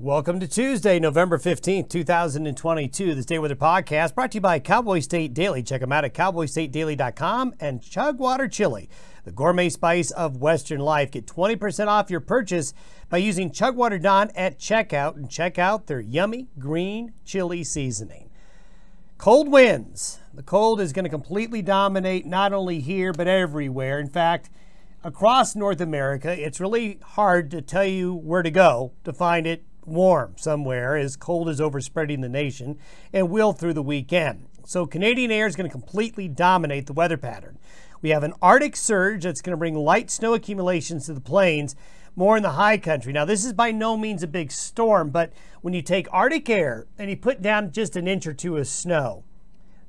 Welcome to Tuesday, November 15th, 2022. This Day Weather Podcast brought to you by Cowboy State Daily. Check them out at cowboystatedaily.com and Chugwater Chili, the gourmet spice of Western life. Get 20% off your purchase by using Chugwater Don at checkout and check out their yummy green chili seasoning. Cold winds. The cold is going to completely dominate not only here but everywhere. In fact, across North America, it's really hard to tell you where to go to find it warm somewhere, as cold is overspreading the nation and will through the weekend. So Canadian air is going to completely dominate the weather pattern. We have an Arctic surge that's going to bring light snow accumulations to the plains, more in the high country. Now, this is by no means a big storm, but when you take Arctic air and you put down just an inch or two of snow,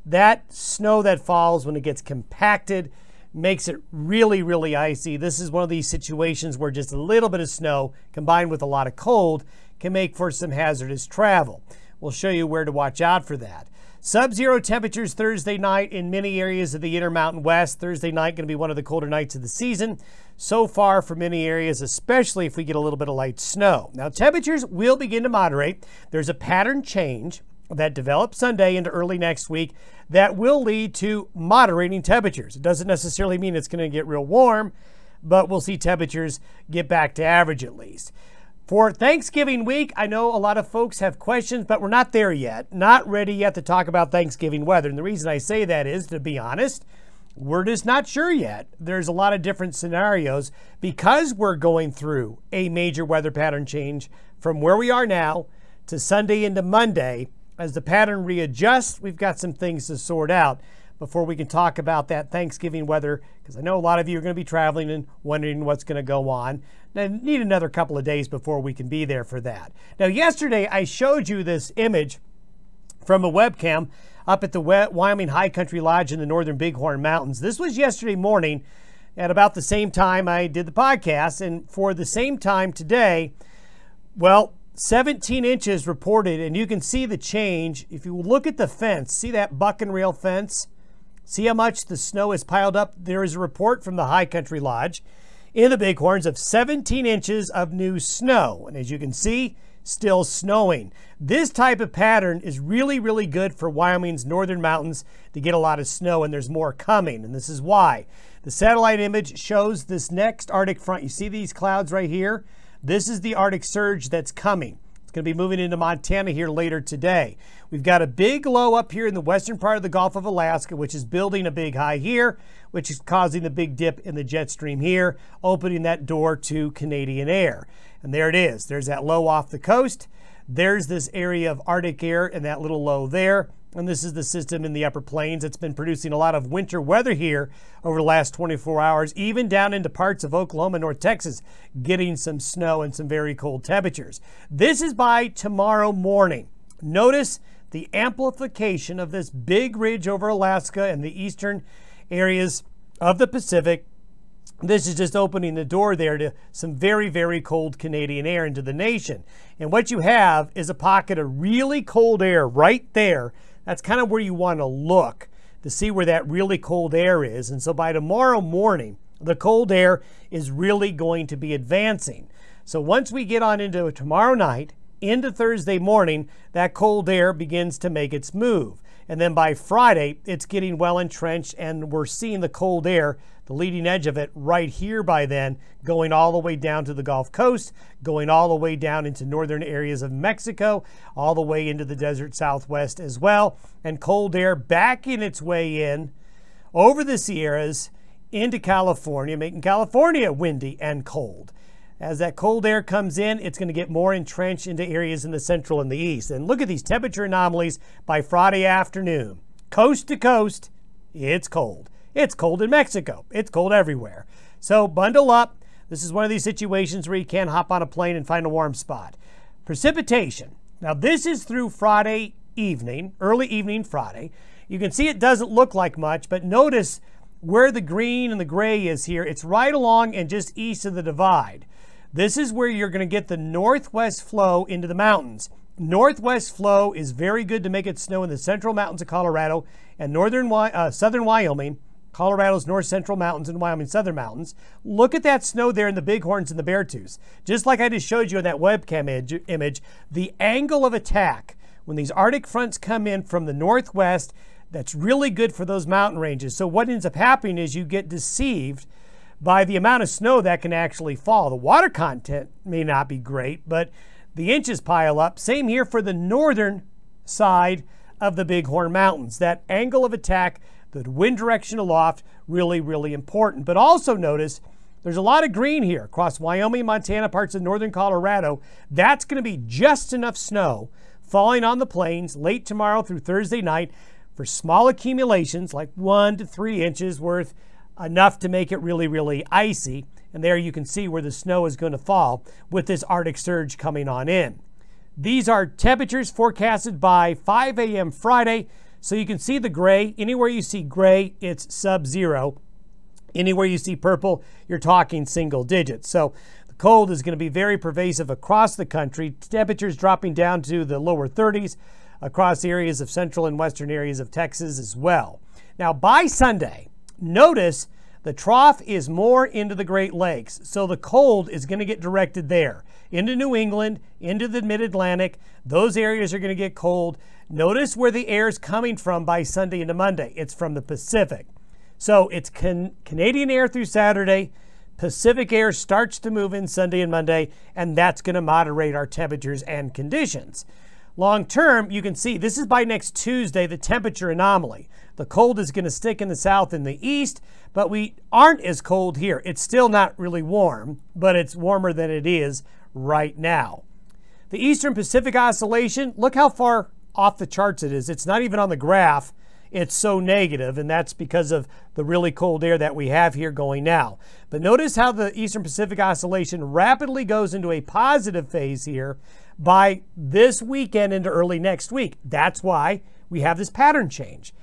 that snow that falls when it gets compacted makes it really, really icy. This is one of these situations where just a little bit of snow combined with a lot of cold can make for some hazardous travel. We'll show you where to watch out for that. Sub-zero temperatures Thursday night in many areas of the Intermountain West. Thursday night going to be one of the colder nights of the season so far for many areas, especially if we get a little bit of light snow. Now, temperatures will begin to moderate. There's a pattern change that develops Sunday into early next week that will lead to moderating temperatures. It doesn't necessarily mean it's going to get real warm, but we'll see temperatures get back to average at least. For Thanksgiving week, I know a lot of folks have questions, but we're not there yet. Not ready yet to talk about Thanksgiving weather. And the reason I say that is, to be honest, we're just not sure yet. There's a lot of different scenarios because we're going through a major weather pattern change from where we are now to Sunday into Monday. As the pattern readjusts, we've got some things to sort out before we can talk about that Thanksgiving weather, because I know a lot of you are going to be traveling and wondering what's going to go on. I need another couple of days before we can be there for that. Now, yesterday I showed you this image from a webcam up at the Wyoming High Country Lodge in the northern Bighorn Mountains. This was yesterday morning at about the same time I did the podcast, and for the same time today, well, 17 inches reported, and you can see the change. If you look at the fence, see that buck and rail fence? See how much the snow is piled up? There is a report from the High Country Lodge in the Bighorns of 17 inches of new snow. And as you can see, still snowing. This type of pattern is really, really good for Wyoming's northern mountains to get a lot of snow, and there's more coming. And this is why. The satellite image shows this next Arctic front. You see these clouds right here? This is the Arctic surge that's coming. It's going to be moving into Montana here later today. We've got a big low up here in the western part of the Gulf of Alaska, which is building a big high here, which is causing the big dip in the jet stream here, opening that door to Canadian air. And there it is. There's that low off the coast. There's this area of Arctic air and that little low there. And this is the system in the upper plains that's been producing a lot of winter weather here over the last 24 hours, even down into parts of Oklahoma, North Texas, getting some snow and some very cold temperatures. This is by tomorrow morning. Notice the amplification of this big ridge over Alaska and the eastern areas of the Pacific. This is just opening the door there to some very, very cold Canadian air into the nation. And what you have is a pocket of really cold air right there. That's kind of where you want to look to see where that really cold air is. And so by tomorrow morning, the cold air is really going to be advancing. So once we get on into tomorrow night, into Thursday morning, that cold air begins to make its move. And then by Friday, it's getting well entrenched, and we're seeing the cold air, the leading edge of it right here by then, going all the way down to the Gulf Coast, going all the way down into northern areas of Mexico, all the way into the desert Southwest as well, and cold air backing its way in over the Sierras into California, making California windy and cold. As that cold air comes in, it's going to get more entrenched into areas in the central and the east. And look at these temperature anomalies by Friday afternoon. Coast to coast, it's cold. It's cold in Mexico. It's cold everywhere. So bundle up. This is one of these situations where you can't hop on a plane and find a warm spot. Precipitation. Now this is through Friday evening, early evening Friday. You can see it doesn't look like much, but notice where the green and the gray is here. It's right along and just east of the divide. This is where you're going to get the northwest flow into the mountains. Northwest flow is very good to make it snow in the central mountains of Colorado and southern Wyoming Colorado's north central mountains and Wyoming's southern mountains. Look at that snow there in the Bighorns and the Beartooths. Just like I just showed you in that webcam image, the angle of attack when these Arctic fronts come in from the northwest, that's really good for those mountain ranges. So what ends up happening is you get deceived by the amount of snow that can actually fall. The water content may not be great, but the inches pile up. Same here for the northern side of the Bighorn Mountains. That angle of attack, the wind direction aloft, really, really important. But also notice there's a lot of green here across Wyoming, Montana, parts of northern Colorado. That's going to be just enough snow falling on the plains late tomorrow through Thursday night for small accumulations like 1 to 3 inches worth, enough to make it really, really icy. And there you can see where the snow is going to fall with this Arctic surge coming on in. These are temperatures forecasted by 5 a.m. Friday. So you can see the gray. Anywhere you see gray, it's sub-zero. Anywhere you see purple, you're talking single digits. So the cold is going to be very pervasive across the country. Temperatures dropping down to the lower 30s across areas of central and western areas of Texas as well. Now by Sunday, notice the trough is more into the Great Lakes. So the cold is going to get directed there, into New England, into the mid-Atlantic. Those areas are going to get cold. Notice where the air is coming from by Sunday into Monday. It's from the Pacific. So it's Canadian air through Saturday. Pacific air starts to move in Sunday and Monday, and that's going to moderate our temperatures and conditions. Long term, you can see this is by next Tuesday, the temperature anomaly. The cold is going to stick in the south and the east, but we aren't as cold here. It's still not really warm, but it's warmer than it is right now. The Eastern Pacific Oscillation, look how far off the charts it is. It's not even on the graph. It's so negative, and that's because of the really cold air that we have here going now. But notice how the Eastern Pacific Oscillation rapidly goes into a positive phase here by this weekend into early next week. That's why we have this pattern change.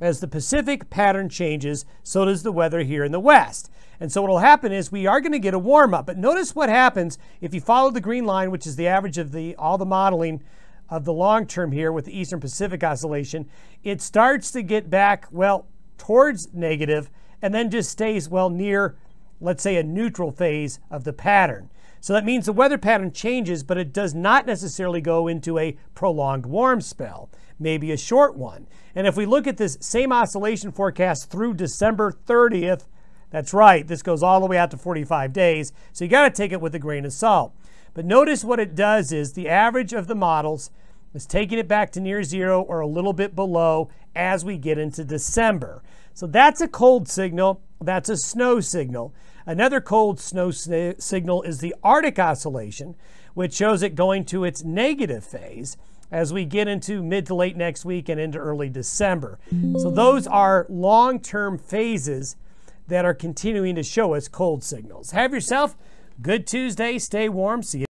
As the Pacific pattern changes, so does the weather here in the West. And so what will happen is we are going to get a warm up. But notice what happens if you follow the green line, which is the average of all the modeling of the long term here with the Eastern Pacific Oscillation. It starts to get back, well, towards negative, and then just stays, well, near, let's say, a neutral phase of the pattern. So that means the weather pattern changes, but it does not necessarily go into a prolonged warm spell, maybe a short one. And if we look at this same oscillation forecast through December 30th, that's right, this goes all the way out to 45 days, so you got to take it with a grain of salt. But notice what it does is the average of the models is taking it back to near zero or a little bit below as we get into December. So that's a cold signal. That's a snow signal. Another cold snow signal is the Arctic Oscillation, which shows it going to its negative phase as we get into mid to late next week and into early December. So those are long-term phases that are continuing to show us cold signals. Have yourself a good Tuesday. Stay warm. See you.